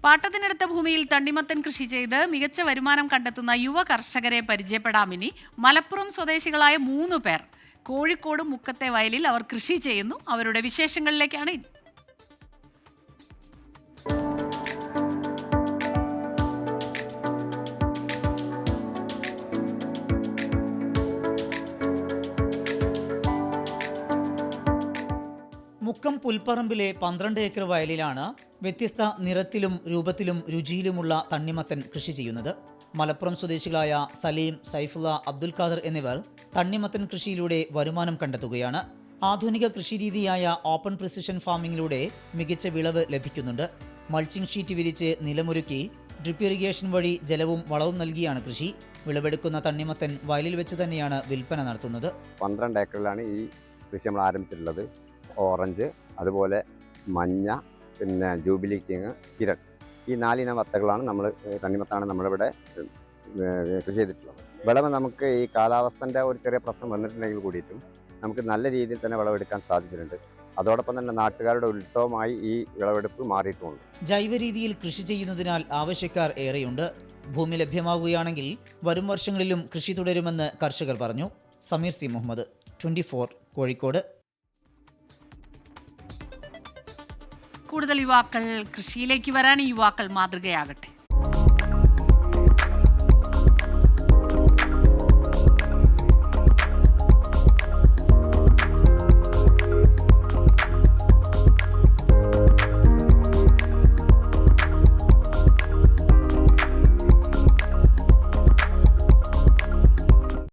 പാട്ടത്തിനെടുത്ത ഭൂമിയിൽ തണ്ണിമത്തൻ കൃഷി ചെയ്ത് മികച്ച വരുമാനം കണ്ടെത്തുന്ന യുവ കർഷകരെ പരിചയപ്പെടാമിനി. മലപ്പുറം സ്വദേശികളായ 3 പേർ കോഴിക്കോട് മുക്കത്തെ വയലിൽ അവർ കൃഷി ചെയ്യുന്നു. അവരുടെ വിശേഷങ്ങളിലേക്കാണ് ഇനി. മുക്കം പുൽപ്പറമ്പിലെ 12 ഏക്കർ വയലിലാണ് വ്യത്യസ്ത നിറത്തിലും രൂപത്തിലും രുചിയിലുമുള്ള തണ്ണിമത്തൻ കൃഷി ചെയ്യുന്നത്. മലപ്പുറം സ്വദേശികളായ സലീം, സൈഫുള്ള, അബ്ദുൽ ഖാദർ എന്നിവർ തണ്ണിമത്തൻ കൃഷിയിലൂടെ വരുമാനം കണ്ടെത്തുകയാണ്. ആധുനിക കൃഷിരീതിയായ ഓപ്പൺ പ്രിസിഷൻ ഫാമിങ്ങിലൂടെ മികച്ച വിളവ് ലഭിക്കുന്നുണ്ട്. മൾച്ചിങ് ഷീറ്റ് വിരിച്ച് നിലമൊരുക്കി ഡ്രിപ്പ് ഇറിഗേഷൻ വഴി ജലവും വളവും നൽകിയാണ് കൃഷി. വിളവെടുക്കുന്ന തണ്ണിമത്തൻ വയലിൽ വെച്ച് തന്നെയാണ് വിൽപ്പന നടത്തുന്നത്. 12 ഏക്കറിലാണ് ഈ കൃഷി നമ്മൾ ആരംഭിച്ചിട്ടുള്ളത്. ഓറഞ്ച്, അതുപോലെ മഞ്ഞ, പിന്നെ ജൂബിലി കിങ്, കിരൺ, ഈ 4 ഇനം വത്തകളാണ് തണ്ണിമത്താണ് നമ്മളിവിടെ കൃഷി ചെയ്തിട്ടുള്ളത്. വിളവ് നമുക്ക് ഈ കാലാവസ്ഥൻ്റെ ഒരു ചെറിയ പ്രശ്നം വന്നിട്ടുണ്ടെങ്കിൽ കൂടിയിട്ടും നമുക്ക് നല്ല രീതിയിൽ തന്നെ വിളവെടുക്കാൻ സാധിച്ചിട്ടുണ്ട്. അതോടൊപ്പം തന്നെ നാട്ടുകാരുടെ ഉത്സവമായി ഈ വിളവെടുപ്പ് മാറിയിട്ടുമുണ്ട്. ജൈവ രീതിയിൽ കൃഷി ചെയ്യുന്നതിനാൽ ആവശ്യക്കാർ ഏറെയുണ്ട്. ഭൂമി ലഭ്യമാകുകയാണെങ്കിൽ വരും വർഷങ്ങളിലും കൃഷി തുടരുമെന്ന് കർഷകർ പറഞ്ഞു. സമീർ സി മുഹമ്മദ്, 24 കോഴിക്കോട്. കൂടുതൽ യുവാക്കൾ കൃഷിയിലേക്ക് വരാൻ യുവാക്കൾ മാതൃകയാകട്ടെ.